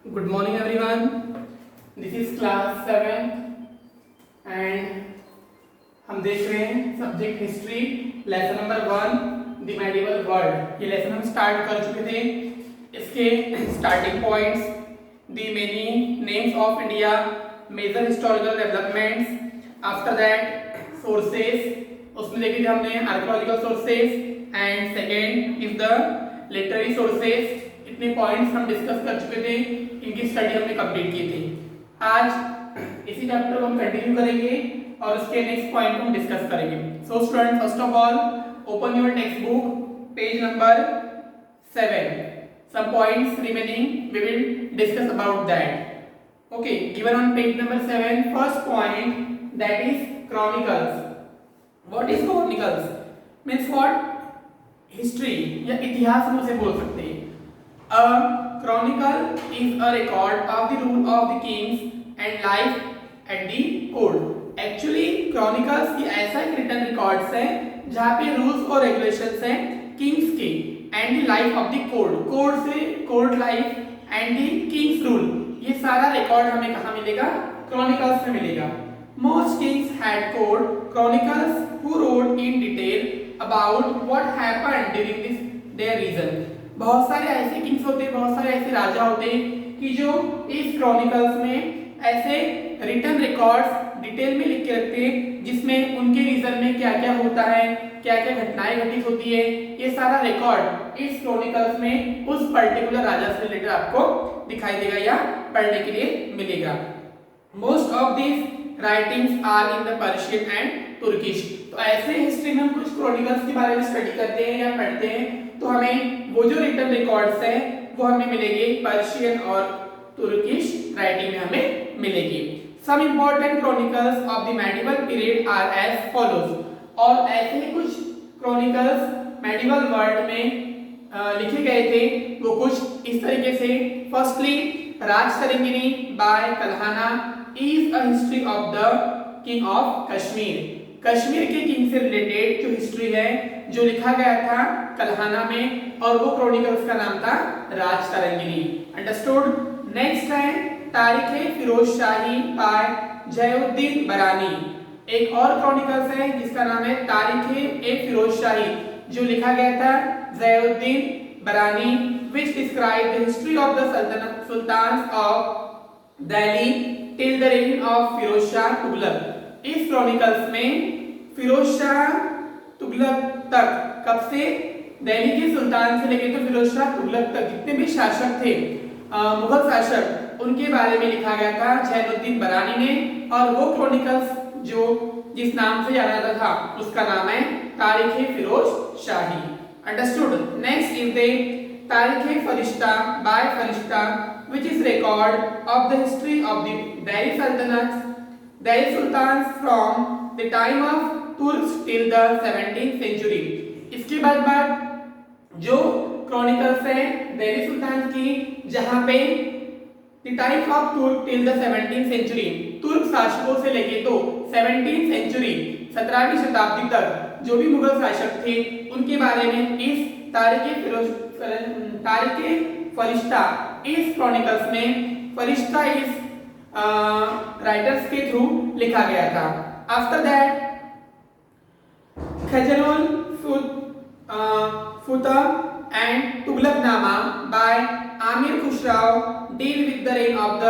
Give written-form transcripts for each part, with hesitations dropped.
Good morning everyone. This is class 7 and हम देख रहे हैं subject history lesson number 1 the medieval world. ये लेसन हम स्टार्ट कर चुके थे। इसके starting points the many names of India, major historical developments, after that sources, उसमें देखे थे हमने archaeological sources and second is the literary sources. इतने पॉइंट्स हम डिस्कस कर चुके थे, इनकी स्टडी हमने कंप्लीट की थी। आज इसी चैप्टर को हम कंटिन्यू करेंगे और उसके नेक्स्ट पॉइंट को हम डिस्कस करेंगे। So student, first of all open your text book, page number 7. Some points remaining, we will discuss about that. Okay, given on page number 7, first point, that is chronicles. What is chronicles? Means what? History या इतिहास हम उसे बोल सकते हैं। A chronicle is a record of the rule of the kings and life at the court. Actually chronicles ये ऐसा एक written records है जहाँ पे rules और regulations हैं kings के and the life of the court. court से court life and the king's rule, ये सारा record हमें कहाँ मिलेगा? chronicles में मिलेगा। Most kings had court chronicles who wrote in detail about what happened during this their reign. बहुत सारे ऐसे किंग्स होते हैं, बहुत सारे ऐसे राजा होते हैं कि जो इस क्रॉनिकल्स में ऐसे रिटन रिकॉर्ड्स डिटेल में लिख के रखते हैं जिसमें उनके रीजन में क्या क्या होता है, क्या क्या घटनाएं घटित होती है, ये सारा रिकॉर्ड इस क्रॉनिकल्स में उस पर्टिकुलर राजा से रिलेटेड आपको दिखाई देगा या पढ़ने के लिए मिलेगा। Most of this writings are in the Persian and Turkish. तो ऐसे हिस्ट्री में हम कुछ क्रॉनिकल्स के बारे में स्टडी करते हैं या पढ़ते हैं तो हमें वो जो रिटन रिकॉर्ड्स हैं वो हमें मिलेंगे पर्शियन और तुर्किश राइटिंग में हमें मिलेगी। Some important chronicles of the medieval period are as follows. और ऐसे ही कुछ क्रॉनिकल्स मेडिवल वर्ल्ड में लिखे गए थे, वो कुछ इस तरीके से। Firstly Rajatarangini by Kalhana is a history of the king of Kashmir. Kashmir के किंग से रिलेटेड जो हिस्ट्री है जो लिखा गया था कल्हाना में, और वो क्रॉनिकल्स का नाम था राज तरंगिनी। अंडरस्टूड। नेक्स्ट है तारीख फिरोज शाही बाय जयुद्दीन बरानी। एक और क्रॉनिकल्स है जिसका नाम है तारीख फिरोज शाही, जो लिखा गया था जयुद्दीन बरानी, which describe the history of the sultans of Delhi till the reign of Firoz Shah Tughlaq. इस क्रॉनिकल्स में फिरोज शाह तुगलक तक, कब से? दिल्ली के सुल्तान से लेकर तो फिरोज शाह तुगलक तक जितने भी शासक थे, मुगल शासक, उनके बारे में लिखा गया था जैनुद्दीन बरानी ने। और वो क्रॉनिकल्स जो जिस नाम से जाना जाता था उसका नाम है तारीख फिरोज शाही। अंडरस्टूड। नेक्स्ट इज द तारीख फरिश्ता bye Firishta, which is record of the history of the Delhi Sultanate, Delhi Sultans from the time of Turks till the 17th century। इसके बाद जो क्रॉनिकल्स है दिल्ली सुल्तान की, जहां पे the time of Turk till the 17th century, तुर्क शासकों से लेके तो 17th century 17वीं शताब्दी तक जो भी मुगल शासक थे उनके बारे में इस तारीख फरिश्ता इस क्रॉनिकल्स में फरिश्ता इस राइटर्स के थ्रू लिखा गया था। After that Khazainul Futuh and Tughlaqnama by Amir Khusrau deal with the reign of the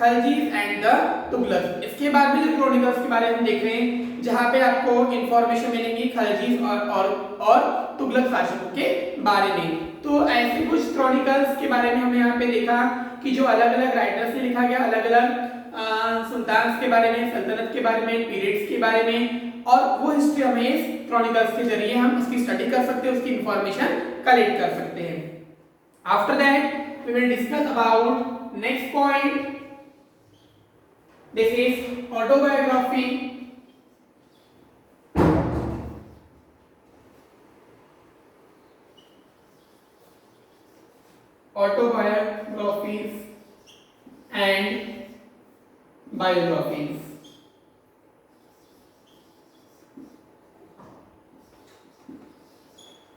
Khaljis and the Tughlaq. इसके बाद भी जो क्रॉनिकल्स के बारे में हम देख रहे हैं जहां पे आपको इंफॉर्मेशन मिलेगी खलजीज और तुगलक शासकों के बारे में। तो ऐसे कुछ क्रॉनिकल्स के बारे में हमने यहाँ पे देखा कि जो अलग अलग राइटर्स ने लिखा गया, अलग अलग सुल्तान्स के बारे में, सल्तनत के बारे में, पीरियड्स के बारे में, और वो हिस्ट्री हमें इस क्रॉनिकल्स के जरिए हम उसकी स्टडी कर सकते हैं, उसकी इंफॉर्मेशन कलेक्ट कर सकते हैं। After that we will discuss about next point, this is autobiography. Autobiographies and biographies।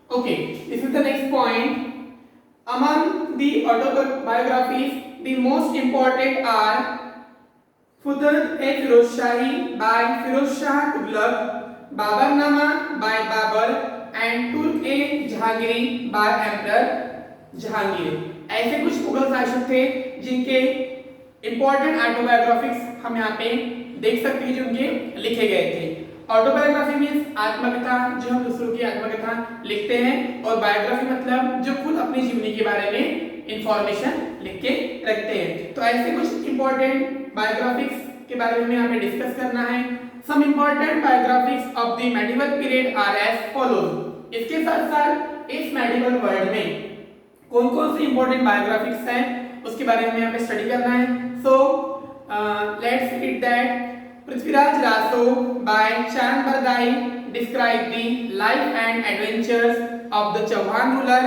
Okay, this is the next point। Among the autobiographies, the most important are Futuhat-e-Firozshahi by Firozshah Tughlaq, Babarnama by Babur and Turk-e-Jahangiri by Emperor Jahangir. ऐसे कुछ मुगल शासक थे जिनके important ऑटोबायोग्राफिक्स हम यहाँ पे देख सकते हैं जो उनके लिखे गए थे। ऑटोबायोग्राफी मीन्स आत्मकथा, जो हम दूसरों की आत्मकथा लिखते हैं, और बायोग्राफी मतलब जो खुद अपनी जीवनी के बारे में इंफॉर्मेशन लिख के रखते हैं। तो ऐसे कुछ इंपॉर्टेंट बायोग्राफिक्स के बारे में हमें डिस्कस करना है। Some important biographics of the medieval period are as follows. इसके साथ साथ इस मेडिवल वर्ल्ड में कौन कौन सी इंपॉर्टेंट बायोग्राफिक्स हैं उसके बारे में हमें स्टडी करना है। So let's read that Prithviraj Raso by Chand Bardai describe the life and adventures of the Chauhan ruler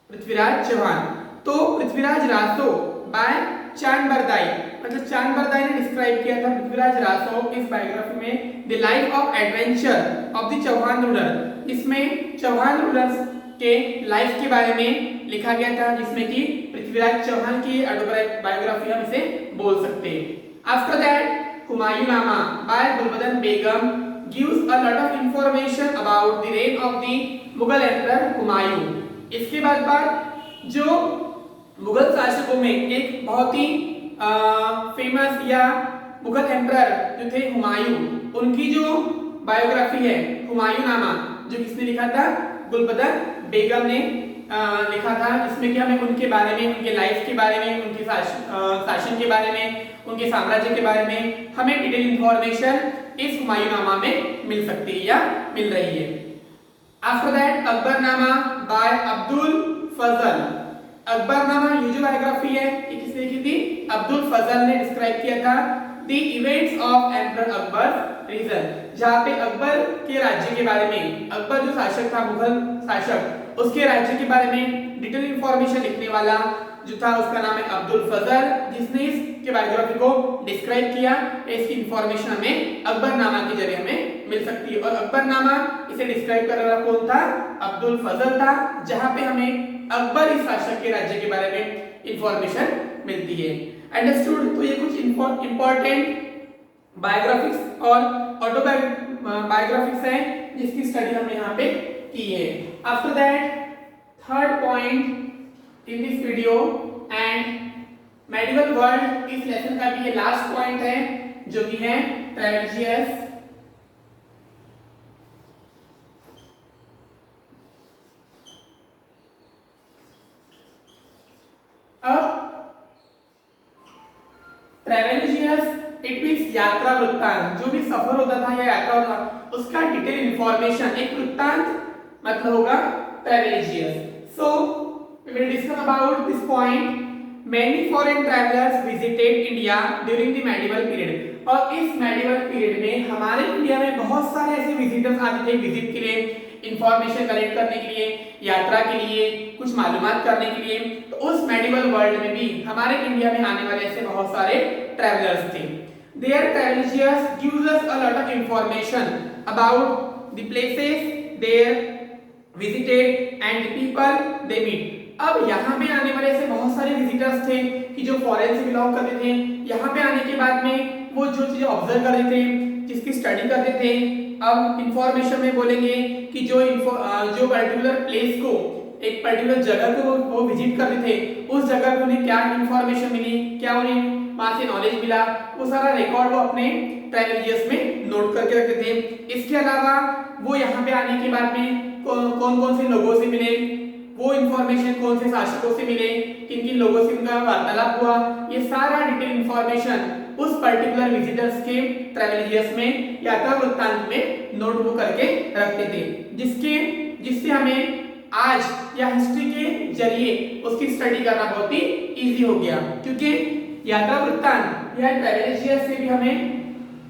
Prithviraj Chauhan. तो पृथ्वीराज रासो बाय चांद बरदाई, मतलब चांद बरदाई ने डिस्क्राइब किया था पृथ्वीराज रासो इस बायोग्राफी में the life of adventure of the Chauhan ruler. इसमें चौहान रूलर्स के लाइफ के बारे में लिखा गया था, जिसमें कि पृथ्वीराज चौहान की ऑटोबायोग्राफी हम इसे बोल सकते हैं। After that Humayunnama by Gulbadan Begum gives a lot of information about the reign of the Mughal emperor Humayun. इसके बाद जो मुगल शासकों में एक बहुत ही फेमस या मुगल एम्परर जो थे हुमायूं, उनकी जो बायोग्राफी है हुमायूंनामा, जो किसने लिखा था, गुलबदन बेगम ने लिखा था, जिसमें कि हमें उनके बारे में, उनके लाइफ के बारे में, उनके शासन के बारे में, उनके साम्राज्य के बारे में हमें डिटेल इंफॉर्मेशन इस हुमायूंनामा में मिल सकती है या मिल रही है। After that Akbarnama by Abdul Fazl. Akbarnama ये जो बायोग्राफी है ये किसने लिखी थी, अब्दुल फजल ने डिस्क्राइब किया था the events of emperor Akbar reign, जहाँ पे अकबर के राज्य के बारे में, अकबर जो शासक था मुगल शासक, उसके राज्य के बारे में डिटेल इंफॉर्मेशन लिखने वाला जो था उसका नाम है अब्दुल फजल, जिसने इसके बायोग्राफी को डिस्क्राइब किया। इसकी इंफॉर्मेशन हमें अकबरनामा के जरिए हमें मिल सकती है, और अकबरनामा इसे डिस्क्राइब करने वाला कौन था, अब्दुल फजल था, जहाँ पे हमें अकबर इस शासक के राज्य के बारे में इंफॉर्मेशन मिलती है। अंडरस्टूड। तो ये कुछ इंपॉर्टेंट बायोग्राफिक्स और ऑटोबायोग्राफिक्स हैं जिसकी स्टडी हमने यहाँ पे की है। After that third point in this video and medieval world, इस लेसन का भी ये लास्ट पॉइंट है जो कि है ट्रेवेजियस। अब ट्रेवेजियस इट मींस यात्रा वृत्तांत, जो भी सफर होता था या यात्रा होता उसका डिटेल इंफॉर्मेशन, एक वृत्तांत मतलब होगा ट्रेवेजियस। सो we will discuss about this point. Many foreign travelers visited India during the medieval period. और इस medieval period में हमारे इंडिया में बहुत सारे ऐसे विजिटर्स आते थे विजिट के लिए, इंफॉर्मेशन कलेक्ट करने के लिए, यात्रा के लिए, कुछ मालूमात करने के लिए। तो उस medieval वर्ल्ड में भी हमारे इंडिया में आने वाले ऐसे बहुत सारे ट्रैवलर्स थे। Their travellers gives us a lot of information about the places they visited and the people they meet. अब यहाँ पे आने वाले ऐसे बहुत सारे विजिटर्स थे कि जो फॉरेन से बिलोंग करते थे। यहाँ पे आने के बाद में वो जो चीजें ऑब्जर्व करते थे, जिसकी स्टडी करते थे। अब इंफॉर्मेशन में बोलेंगे कि जो पर्टिकुलर प्लेस को, एक पर्टिकुलर जगह को वो विजिट करते थे, उस जगह पे उन्हें क्या इंफॉर्मेशन मिली, क्या उन्हें वहां से नॉलेज मिला, वो सारा रिकॉर्ड वो अपने ट्रैवलियर्स में नोट करके रखते थे। इसके अलावा वो यहाँ पे आने के बाद में कौन कौन से लोगों से मिले, वो इंफॉर्मेशन कौन से शासकों से मिले, किन किन लोगों से उनका वार्तालाप हुआ, ये सारा डिटेल इंफॉर्मेशन उस पर्टिकुलर विजिटर्स के ट्रैवलियर्स में यात्रा वृत्तांत में नोट वो करके रखते थे, जिससे हमें आज या हिस्ट्री के जरिए उसकी स्टडी करना बहुत ही इजी हो गया। क्योंकि यात्रा वृत्तांत या ट्रैवलियर्स से भी हमें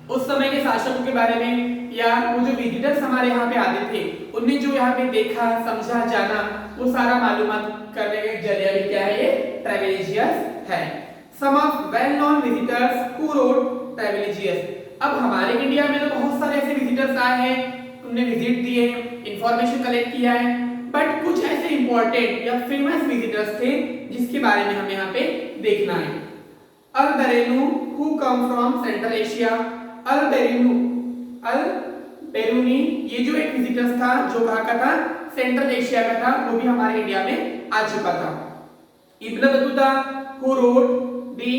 उस समय के शासकों के बारे में या वो जो विजिटर्स हमारे यहाँ पे आते थे उन्हें जो यहाँ पे देखा, समझा, जाना, वो सारा मालूमात करने का जरिया भी क्या है, ये ट्रैवलियर्स है। Some of well known visitors who wrote travellers. अब हमारे इंडिया में तो बहुत सारे ऐसे विजिटर्स आए हैं, उन्होंने विजिट दिए, इंफॉर्मेशन कलेक्ट किया है, बट कुछ ऐसे इंपॉर्टेंट या फेमस विजिटर्स थे जिसके बारे में हमें यहाँ पे देखना है। Al-Biruni who came from Central Asia. Al-Biruni ये जो एक विजिटर्स था जो कहाँ का था, सेंट्रल एशिया का था, वो भी हमारे इंडिया में आ चुका था। Ibn Battuta who wrote the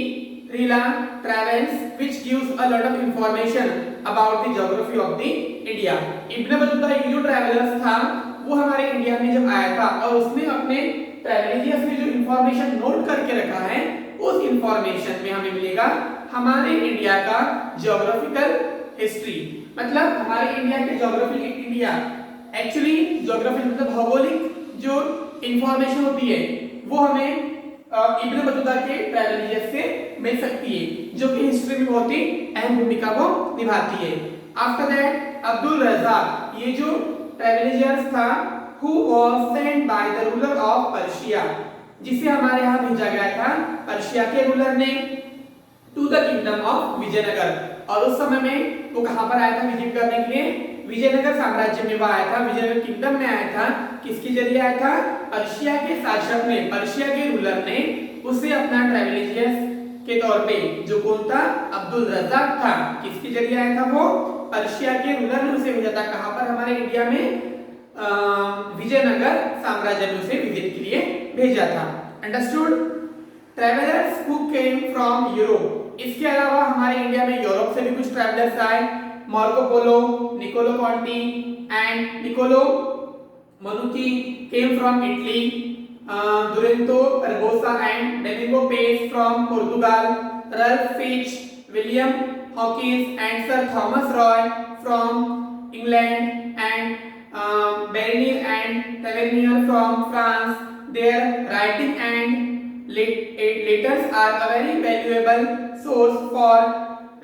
Rila travels which gives a lot of information about the geography of the India। Ibn Battuta ये जो ट्रैवलर्स था वो हमारे इंडिया में जब आया था और उसने अपने ट्रैवलेजियस में जो इंफॉर्मेशन नोट करके रखा है उस इंफॉर्मेशन में हमें मिलेगा हमारे इंडिया का ज्योग्राफिकल हिस्ट्री। मतलब हमारे इंडिया के ज्योग्राफी इंडिया एक्चुअली ज्योग्राफी मतलब भौगोलिक जो इंफॉर्मेशन होती है वो हमें इब्न बतूता के ट्रैवलेजियस से मिल सकती है, जो कि हिस्ट्री में बहुत ही अहम भूमिका को निभाती है। आफ्टर दैट अब्दुल रज़ाक ये जो ट्रैवलेजियस था who was sent by the ruler of Persia, जिसे हमारे यहाँ भेजा गया था पर्शिया के रूलर ने, to the kingdom of Vijayanagar. और उस समय में वो कहां पर आया था विजिट करने के लिए, विजयनगर साम्राज्य में वो आया था, विजयनगर किंगडम में आया था। किसके जरिए आया था, पर्शिया के शासक ने, पर्शिया के रूलर ने उसे अपना ट्रैवलेजियस के तौर पे, जो कौन था, अब्दुल रज़ाक था, किसके जरिए आया था वो, पर्शिया के रूलर ने उसे भेजा था कहां पर, हमारे इंडिया में विजयनगर साम्राज्य में उसे विजिट के लिए भेजा था। Understood. Travellers who came from Europe, इसके अलावा हमारे इंडिया में यूरोप से भी कुछ ट्रैवलर्स आए, Marco Polo, Niccolo Conti and Niccolao Manucci came from Italy, Duarte Barbosa and Domingo Paes from Portugal, Ralph Fitch, William Hawkins and Sir Thomas Roe from England and Bernier and Tavernier from France। Their writing and letters are a very valuable source for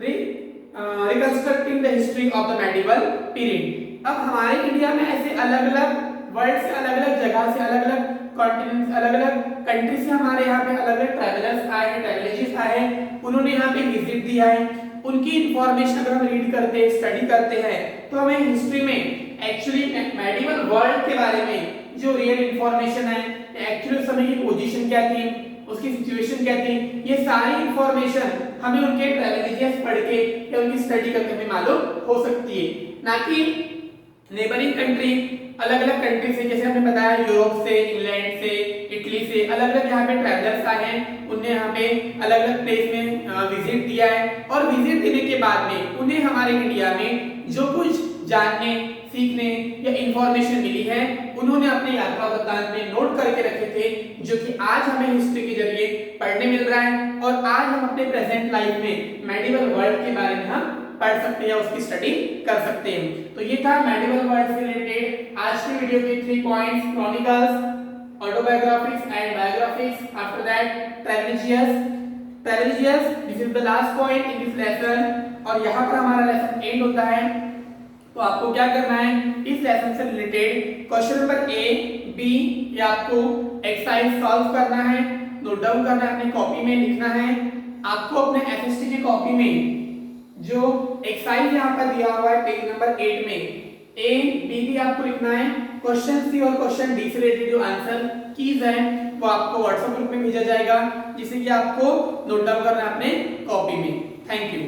reconstructing the history of the medieval period। अब हमारे India में ऐसे अलग-अलग world से, अलग-अलग जगह से, अलग-अलग कॉन्टिनेंट, अलग-अलग कंट्री से हमारे यहाँ पे अलग-अलग ट्रैवलर्स आए हैं, ट्रैवलर्स आए हैं, उन्होंने यहाँ पे विजिट दिया है। उनकी इंफॉर्मेशन अगर हम रीड करते हैं, स्टडी करते हैं, तो हमें हिस्ट्री में एक्चुअली मेडिवल वर्ल्ड के बारे में जो रियल इंफॉर्मेशन है, एक्चुअली उस समय की पोजीशन क्या थी, उसकी सिचुएशन क्या थी, ये सारी इंफॉर्मेशन हमें उनके ट्रैवलेजियस पढ़ के या उनकी स्टडी करके हमें मालूम हो सकती है, ना कि नेबरिंग कंट्री, अलग-अलग कंट्री से, जैसे हमने बताया यूरोप से, इंग्लैंड से, इटली से, अलग-अलग यहाँ पे ट्रैवलर्स आए हैं, उन्हें यहाँ पे अलग-अलग प्लेस में विजिट दिया है, और विजिट देने के बाद में उन्हें हमारे इंडिया में जो कुछ जानने, सीखने या इंफॉर्मेशन मिली है, उन्होंने अपने यात्रा वृत्तांत में नोट करके रखे थे, जो कि आज हमें हिस्ट्री के जरिए पढ़ने मिल रहा है, और आज हम अपने प्रेजेंट लाइफ में मेडिवल वर्ल्ड के बारे में हम पढ़ सकते हैं या उसकी स्टडी कर सकते हैं। तो ये था मेडिवल वर्ल्ड से रिलेटेड आज की वीडियो के 3 points, chronicles, autobiographics and biographics. After that travelogues, this is the last point in this lesson, और यहाँ पर हमारा लेसन एंड होता है। तो आपको क्या करना है, इस लेसन से related question number A, B या आपको एक्सरसाइज सॉल्व करना है, नोट डाउन करना है, अपनी कॉपी में लिखना है। आपको अपने एसएसटी की कॉपी में जो एक्सरसाइज यहाँ पर दिया हुआ है पेज नंबर 8 में, ए बी भी आपको लिखना है। क्वेश्चन सी और क्वेश्चन डी से रिलेटेड जो आंसर कीज है वो आपको व्हाट्सएप ग्रुप में भेजा जाएगा, जिसे कि आपको नोट डाउन करना है अपने कॉपी में। Thank you.